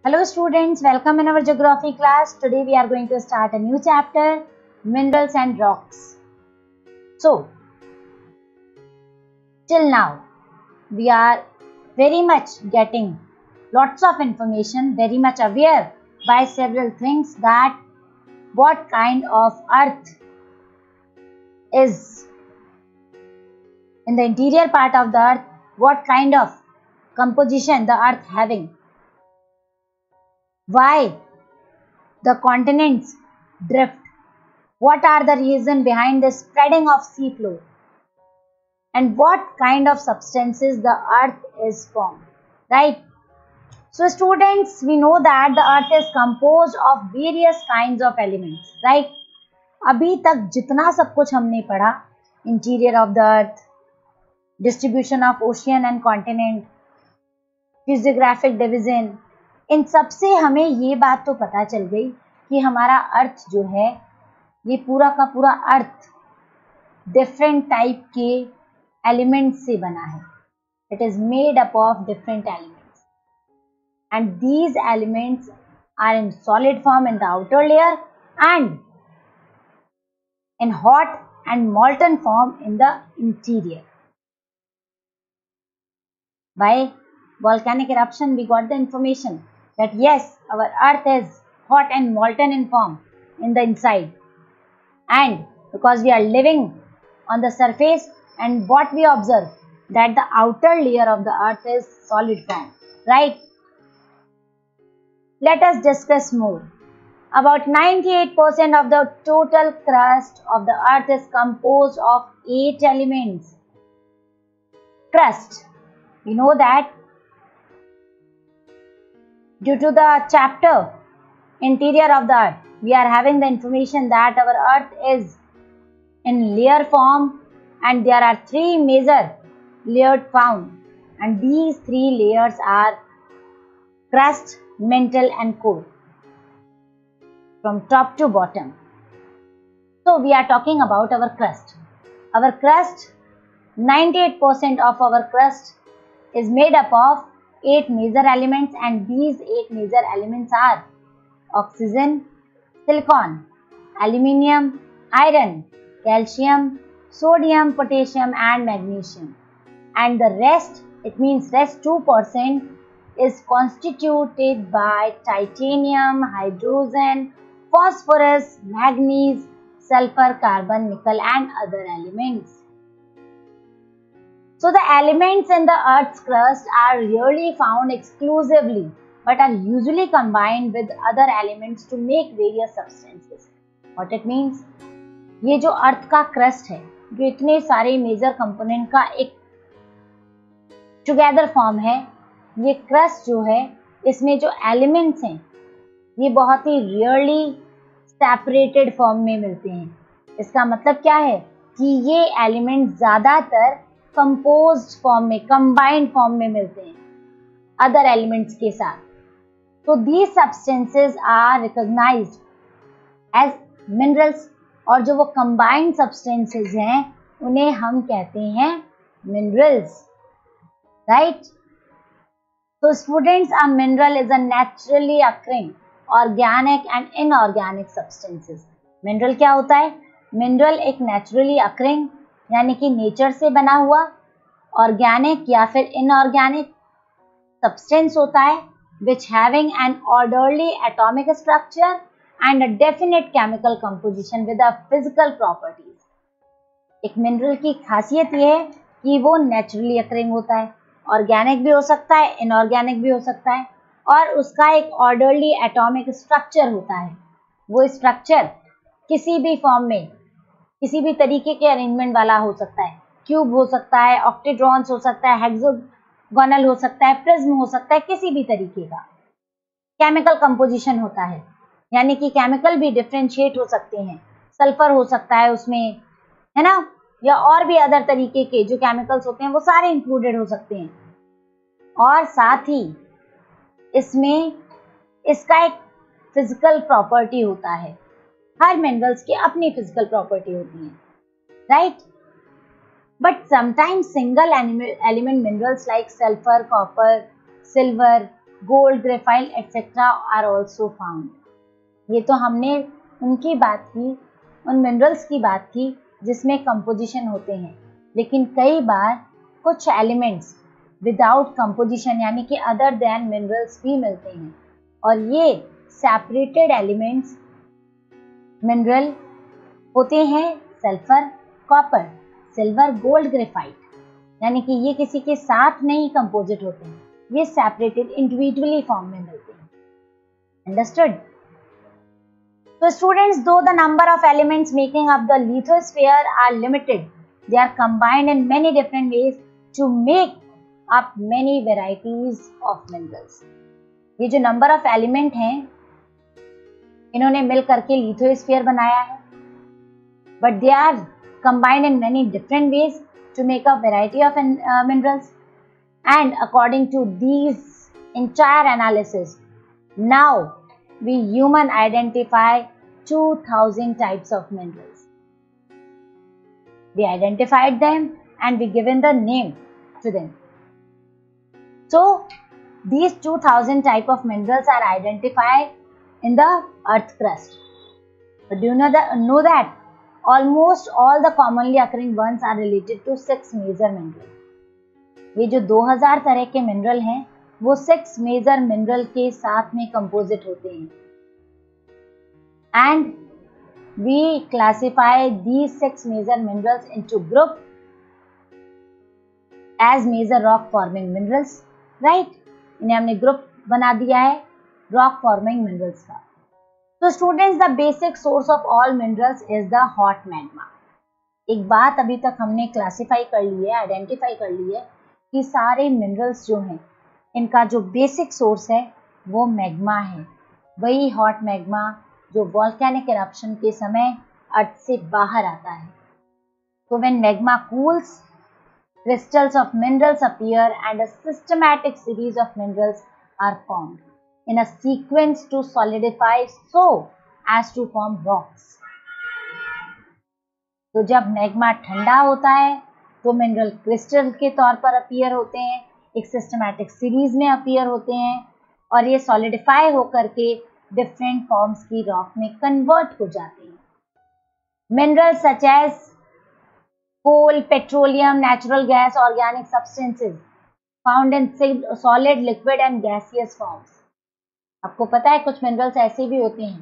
Hello students, welcome in our geography class. Today we are going to start a new chapter, minerals and rocks. So, till now we are very much getting lots of information, very much aware by several things that what kind of earth is in the interior part of the earth, what kind of composition the earth having, why the continents drift, what are the reasons behind the spreading of sea floor, and what kind of substances the earth is formed, right? So students, we know that the earth is composed of various kinds of elements, right? अभी तक जितना सब कुछ हमने पढ़ा, interior of the earth, distribution of ocean and continent, physiographic division, इन सब से हमें ये बात तो पता चल गई कि हमारा अर्थ जो है, ये पूरा का पूरा अर्थ डिफरेंट टाइप के एलिमेंट्स से बना है. It is made up of different elements and these elements are in solid form in the outer layer and in hot and molten form in the interior. By volcanic eruption, we got the information that yes, our earth is hot and molten in form in the inside, and because we are living on the surface, and what we observe that the outer layer of the earth is solid form, right? Let us discuss more. About 98% of the total crust of the earth is composed of 8 elements. Crust. We know that due to the chapter interior of the earth, we are having the information that our earth is in layer form and there are 3 major layers found, and these 3 layers are crust, mantle and core, from top to bottom. So we are talking about our crust. Our crust, 98% of our crust is made up of 8 major elements, and these 8 major elements are oxygen, silicon, aluminium, iron, calcium, sodium, potassium and magnesium. And the rest, it means rest 2% is constituted by titanium, hydrogen, phosphorus, manganese, sulfur, carbon, nickel and other elements. So the elements in the earth's crust are rarely found exclusively but are usually combined with other elements to make various substances. What it means? ये जो अर्थ का crust है, जो इतने सारे major component का एक together form है, ये crust जो है, इसमें जो एलिमेंट्स हैं ये बहुत ही रेयरली सेपरेटेड फॉर्म में मिलते हैं. इसका मतलब क्या है कि ये एलिमेंट ज्यादातर कंपोज्ड फॉर्म में, कंबाइंड फॉर्म में मिलते हैं अदर एलिमेंट्स के साथ. तो these substances are recognised as minerals, और जो वो कंबाइंड सब्सटेंसेस हैं उन्हें हम कहते हैं minerals, right? So students, a mineral is a naturally occurring organic and inorganic substances. Mineral क्या होता है? मिनरल एक नेचुरली अकरिंग यानी कि नेचर से बना हुआ ऑर्गेनिक या फिर इनऑर्गेनिक सब्सटेंस होता है which having an orderly atomic structure and a definite chemical composition with a physical properties. एक मिनरल की खासियत ये है कि वो नेचुरली अकरिंग होता है, ऑर्गेनिक भी हो सकता है, इनऑर्गेनिक भी हो सकता है, और उसका एक ऑर्डरली एटॉमिक स्ट्रक्चर होता है. वो स्ट्रक्चर किसी भी फॉर्म में, किसी भी तरीके के अरेंजमेंट वाला हो सकता है. क्यूब हो सकता है, ऑक्टेड्रॉन्स हो सकता है, हेक्सागोनल हो सकता है, प्रिज्म हो सकता है, किसी भी तरीके का. केमिकल कंपोजिशन होता है, यानी कि केमिकल भी डिफरेंशिएट हो सकते हैं. सल्फर हो सकता है उसमें, है ना, या और भी अदर तरीके के जो केमिकल्स होते हैं वो सारे इंक्लूडेड हो सकते हैं. और साथ ही इसमें इसका एक फिजिकल प्रॉपर्टी होता है. हर मिनरल्स की अपनी फिजिकल प्रॉपर्टी होती है, right? But sometimes single element minerals like sulphur, copper, silver, gold, graphite, etc. are also found. ये तो हमने उनकी बात की, उन मिनरल्स की बात की जिसमें कंपोजिशन होते हैं, लेकिन कई बार कुछ एलिमेंट्स विदाउट कंपोजिशन यानी कि अदर देन मिनरल्स भी मिलते हैं, और ये सेपरेटेड एलिमेंट्स मिनरल होते हैं sulphur, copper, silver, gold, graphite, यानी कि ये किसी के साथ नहीं कंपोजिट होते हैं, ये सेपरेटेड इंडिविजुअली फॉर्म में मिलते हैं। Understood? So students, though the number of elements making up the lithosphere are limited, they are combined in many different ways to make up many varieties of minerals. ये जो number of element हैं, इन्होंने मिल करके lithosphere बनाया है, but they are combined in many different ways to make a variety of minerals. And according to these entire analysis, now we human identify 2000 types of minerals. We identified them and we given the name to them. So these 2000 type of minerals are identified in the earth crust. But do you know that almost all the commonly occurring ones are related to 6 major minerals. ये जो 2000 तरह के mineral हैं, वो 6 major mineral के साथ में composite होते हैं, and we classify these 6 major minerals into group as major rock forming minerals, right? इन्हें हमने ग्रुप बना दिया है rock forming minerals का. So students, the basic source of all minerals is the hot magma. एक बात अभी तक हमने क्लासीफाई कर ली है, आइडेंटिफाई कर ली है कि सारे मिनरल्स जो हैं, इनका जो बेसिक सोर्स है वो मैग्मा है, वही हॉट मैग्मा जो वॉल्केनिक इरप्शन के समय अर्थ से बाहर आता है. So when magma cools, crystals of minerals appear and a systematic series of minerals are formed in a sequence to solidify so as to form rocks. तो जब मैग्मा ठंडा होता है तो मिनरल क्रिस्टल के तौर पर अपीयर होते हैं, एक सिस्टमैटिक सीरीज में अपीयर होते हैं, और ये सॉलिडिफाई होकर के डिफरेंट फॉर्म्स की रॉक में कन्वर्ट हो जाते हैं. Mineral such as coal, petroleum, natural gas, organic substances found in solid, liquid and gaseous forms. आपको पता है कुछ मिनरल्स ऐसे भी होते हैं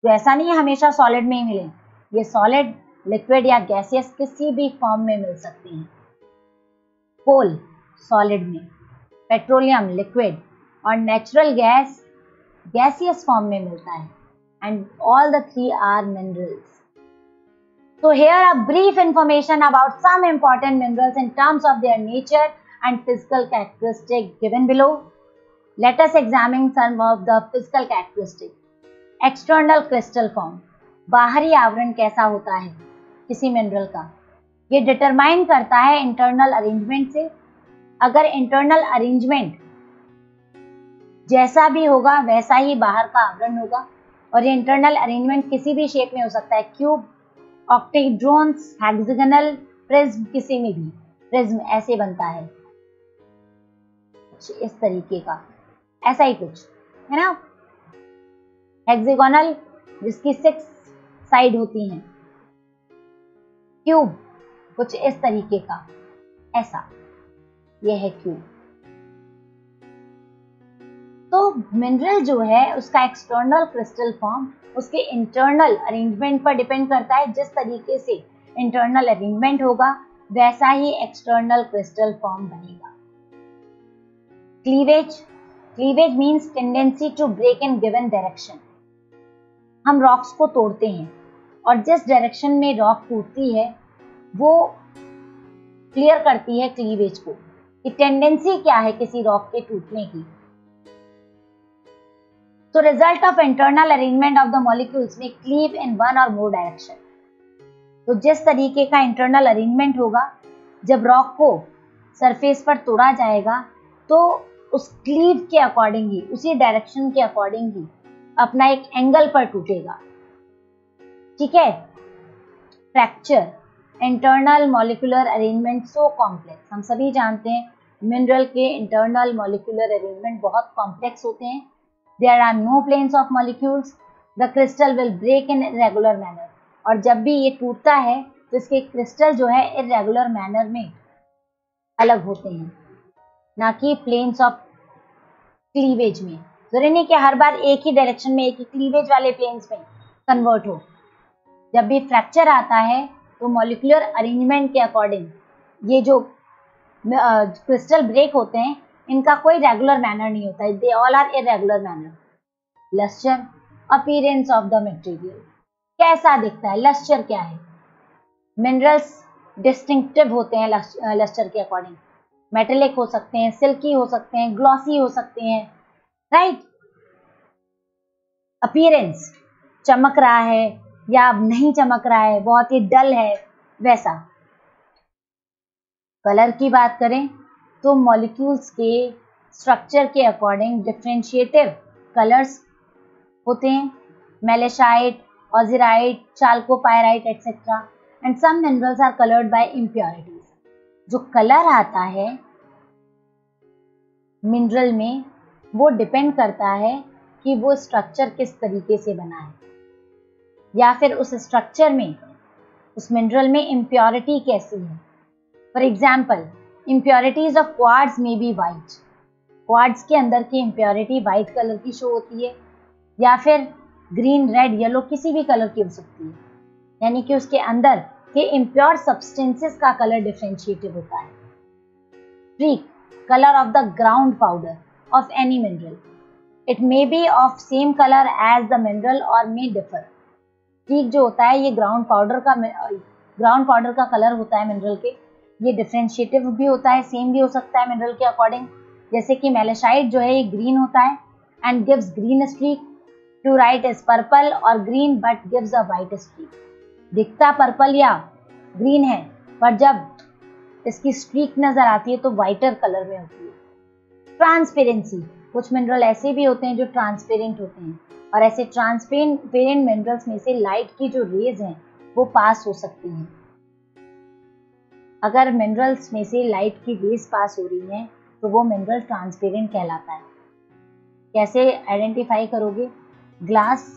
जो ऐसा नहीं है हमेशा सॉलिड में ही मिले, ये सॉलिड, लिक्विड या गैसियस किसी भी फॉर्म में मिल सकते हैं. कोल सॉलिड में, पेट्रोलियम लिक्विड, और नेचुरल गैस गैसियस फॉर्म में मिलता है, and all the three are minerals. So here a brief information about some important minerals in terms of their nature and physical characteristics given below. Let us examine some of the physical characteristics. External crystal form, बाहरी आवरण कैसा होता है किसी mineral का, ये determine करता है इंटरनल अरेंजमेंट से. अगर इंटरनल अरेंजमेंट जैसा भी होगा वैसा ही बाहर का आवरण होगा, और ये इंटरनल अरेंजमेंट किसी भी शेप में हो सकता है, क्यूब, ऑक्टेड्रॉन्स, हेक्सागोनल, प्रिज्म, किसी में भी. प्रिज्म ऐसे बनता है इस तरीके का, ऐसा ही कुछ है ना. हेक्सागोनल जिसकी 6 साइड होती हैं, क्यूब कुछ इस तरीके का, ऐसा ये है क्यूब. तो मिनरल जो है उसका एक्सटर्नल क्रिस्टल फॉर्म उसके इंटरनल अरेंजमेंट पर डिपेंड करता है. जिस तरीके से इंटरनल अरेंजमेंट होगा वैसा ही एक्सटर्नल क्रिस्टल फॉर्म बनेगा. Cleavage, cleavage means tendency to break in given direction. हम रॉक्स को तोड़ते हैं और जिस डायरेक्शन में रॉक टूटती है वो क्लियर करती है क्लीवेज को कि टेंडेंसी क्या है किसी रॉक के टूटने की. So result of internal arrangement of the molecules may cleave in one or more direction. तो जिस तरीके का इंटरनल अरेंजमेंट होगा, जब रॉक को सरफेस पर तोड़ा जाएगा तो उस क्लीव के अकॉर्डिंग ही, उसी डायरेक्शन के अकॉर्डिंग ही अपना एक एंगल पर टूटेगा. ठीक है. Fracture, internal molecular arrangement so complex. हम सभी जानते हैं मिनरल के इंटरनल मॉलिक्यूलर अरेंजमेंट बहुत कॉम्प्लेक्स होते हैं. There are no planes of molecules. The crystal will break in irregular manner. और जब भी ये टूटता है तो इसके क्रिस्टल जो है इरेगुलर मैनर में अलग होते हैं, ना कि प्लेन्स ऑफ क्लीवेज में. जरूरी नहीं कि हर बार एक ही डायरेक्शन में, एक ही क्लीवेज वाले प्लेन्स में कन्वर्ट हो. जब भी फ्रैक्चर आता है तो मॉलिक्यूलर अरेंजमेंट के अकॉर्डिंग ये जो क्रिस्टल ब्रेक होते हैं इनका कोई रेगुलर मैनर नहीं होता है. They all are irregular manner. Lustre, appearance of the material. कैसा दिखता है? लस्टर क्या है? मिनरल्स डिस्टिंक्टिव होते हैं लस्टर के अकॉर्डिंग. मेटेलिक हो सकते हैं, सिल्की हो सकते हैं, ग्लॉसी हो सकते हैं, राइट. अपीयरेंस, चमक रहा है या नहीं चमक रहा है, बहुत ही डल है, वैसा. कलर की बात करें तो मॉलिक्यूल्स के स्ट्रक्चर के अकॉर्डिंग डिफरेंशिएटिव कलर्स होते हैं. Malachite, augite, chalcopyrite etcetera. And some minerals are coloured by impurities. जो कलर आता है मिनरल में वो डिपेंड करता है कि वो स्ट्रक्चर किस तरीके से बना है, या फिर उस स्ट्रक्चर में, उस मिनरल में इम्प्योरिटी कैसी है. For example, impurities of quartz में बी वाइट. क्वार्ट्ज के अंदर की इम्प्योरिटी वाइट कलर की शो होती है, या फिर ग्रीन, रेड, येलो, किसी भी कलर की हो सकती है. यानी कि उसके अंदर के इम्प्योर सब्सटेंसेस का कलर डिफरेंशिएटिव होता है. Streak, colour of the ground powder of any mineral. It may be of same colour as the mineral और मे डिफर. ट्रीक जो होता है ये ग्राउंड पाउडर का कलर होता है मिनरल के. ये डिफरेंशिएटिव भी होता है, सेम भी हो सकता है मिनरल के अकॉर्डिंग. जैसे कि मेलेशाइट जो है ये ग्रीन होता है and gives green streak. Fluorite is purple और green but gives a white streak. दिखता पर्पल या ग्रीन है, पर जब इसकी स्ट्रीक नजर आती है तो वाइटर कलर में होती है. ट्रांसपेरेंसी, कुछ मिनरल ऐसे भी होते हैं जो ट्रांसपेरेंट होते हैं, और ऐसे ट्रांसपेरेंट मिनरल्स में से लाइट की जो रेज हैं वो पास हो सकती हैं. अगर मिनरल्स में से लाइट की रेज पास हो रही हैं तो वो मिनरल ट्रांसपेरेंट कहलाता है. कैसे आइडेंटिफाई करोगे? ग्लास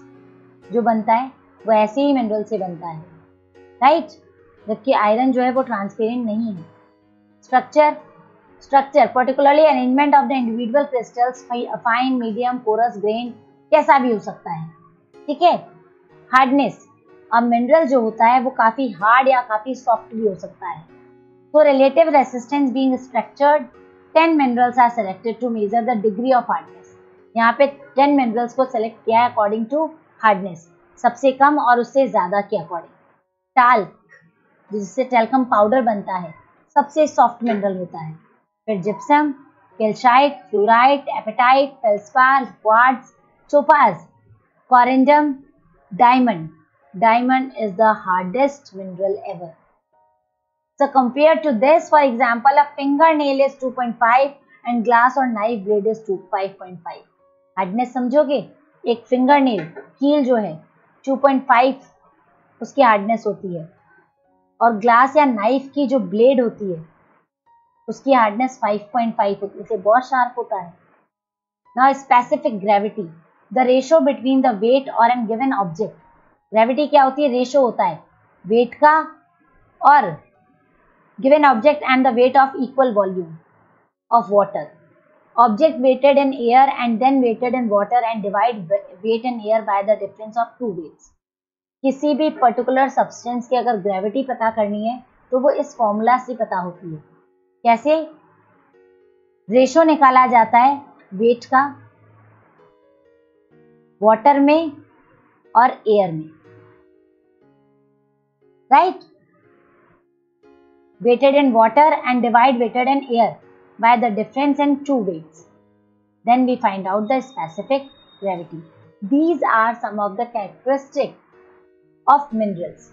जो बनता है वो ऐसे ही मिनरल से बनता है, राइट. जबकि आयरन जो है वो ट्रांसपेरेंट नहीं है. Structure particularly arrangement of the individual crystals, fine, medium, porous, grain, कैसा भी हो सकता है, ठीक है. हार्डनेस, अब मिनरल जो होता है वो काफी हार्ड या काफी सॉफ्ट भी हो सकता है. तो relative resistance being structured, 10 minerals are selected to measure the degree of hardness. यहाँ पे 10 मिनरल्स को सेलेक्ट किया है अकॉर्डिंग टू हार्डनेस, सबसे कम और उससे ज्यादा के अकॉर्डिंग. टाल्क, जिससे टेल्कम पाउडर बनता है, सबसे सॉफ्ट मिनरल होता है. फिर gypsum, calcite, fluorite, apatite, feldspar, quartz, topaz, corundum, diamond. Diamond is the hardest mineral ever. So compared to this, for example, a fingernail is 2.5 and glass or knife blade is 5.5. Hardness समझोगे? एक फिंगरनेल कील जो है 2.5 उसकी hardness होती है, और glass या नाइफ की जो ब्लेड होती है उसकी हार्डनेस 5.5 होती है. इसे बहुत शार्प होता है. Now specific gravity, the ratio between the weight और एन गिवन ऑब्जेक्ट. ग्रेविटी क्या होती है? रेशो होता है वेट का और given object and the weight of equal volume of water. Object weighted in air and then weighted in water and divide weight in air by the difference of two weights. किसी भी particular substance की अगर gravity पता करनी है तो वो इस फॉर्मूला से पता होती है. कैसे? रेशो निकाला जाता है वेट का वाटर में और एयर में, right. weighted in water and divide weighted in air by the difference in two weights. Then we find out the specific gravity. These are some of the characteristics of minerals.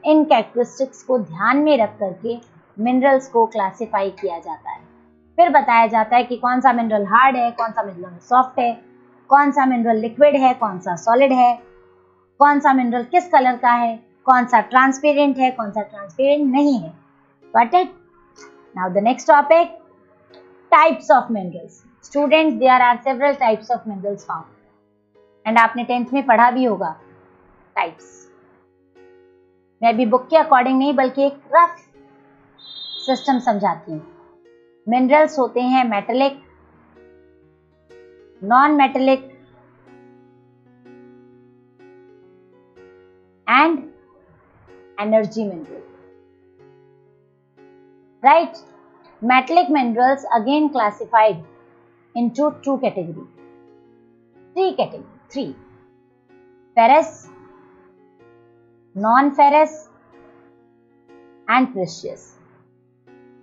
In characteristics को ध्यान में रख करके minerals को classify किया जाता है. फिर बताया जाता है कि कौन सा mineral hard है, कौन सा mineral soft है, कौन सा mineral liquid है, कौन सा solid है, कौन सा mineral किस कलर का है, कौन सा ट्रांसपेरेंट है, कौन सा ट्रांसपेरेंट नहीं है. Got it? Now the next topic, types of minerals. Students, there are several types of minerals found and आपने 10th में पढ़ा भी होगा टाइप्स। मैं अभी बुक के अकॉर्डिंग नहीं बल्कि एक रफ सिस्टम समझाती हूँ। मिनरल्स होते हैं metallic, non metallic and energy mineral, right. Metallic minerals again classified into two categories, three: ferrous, non-ferrous and precious।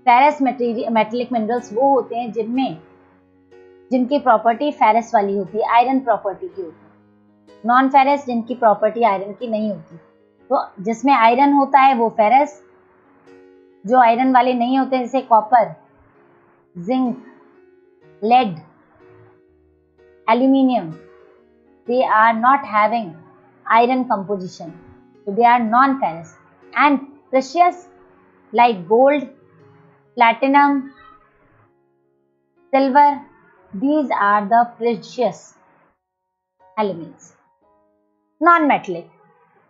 Ferrous metallic minerals वो होते हैं जिनकी प्रॉपर्टी फेरस वाली होती है, आयरन प्रॉपर्टी की होती है। नॉन फेरस जिनकी प्रॉपर्टी आयरन की नहीं होती। तो जिसमें आयरन होता है वो फेरस, जो आयरन वाले नहीं होते जैसे copper, zinc, lead, aluminium, they are not having iron composition, so they are non-ferrous. And precious like gold, platinum, silver, these are the precious elements. Non-metallic,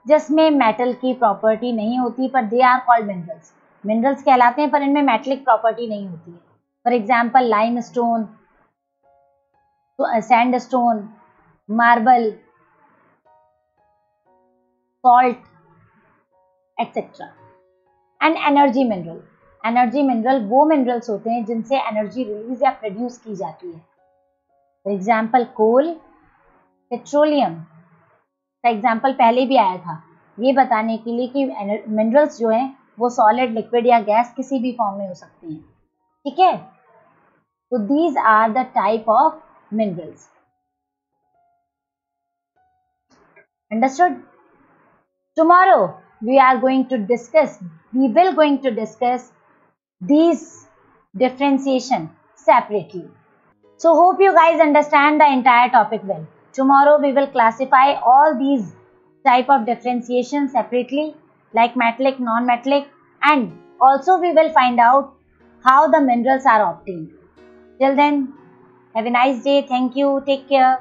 जिसमें मेटल की प्रॉपर्टी नहीं होती पर they are called minerals. Minerals कहलाते हैं पर इनमें metallic property नहीं होती है। For example limestone, sandstone, marble, salt etcetera. And energy mineral, energy mineral वो मिनरल्स होते हैं जिनसे एनर्जी रिलीज या प्रोड्यूस की जाती है। फॉर एग्जाम्पल कोल, पेट्रोलियम का एग्जाम्पल पहले भी आया था, ये बताने के लिए कि मिनरल्स जो हैं वो सॉलिड, लिक्विड या गैस किसी भी फॉर्म में हो सकते हैं, ठीक है। तो these are the type of minerals. Understood? Tomorrow we will going to discuss these differentiation separately. So hope you guys understand the entire topic well. Tomorrow we will classify all these type of differentiation separately, like metallic, non-metallic, and also we will find out how the minerals are obtained. Till then, have a nice day. Thank you. Take care.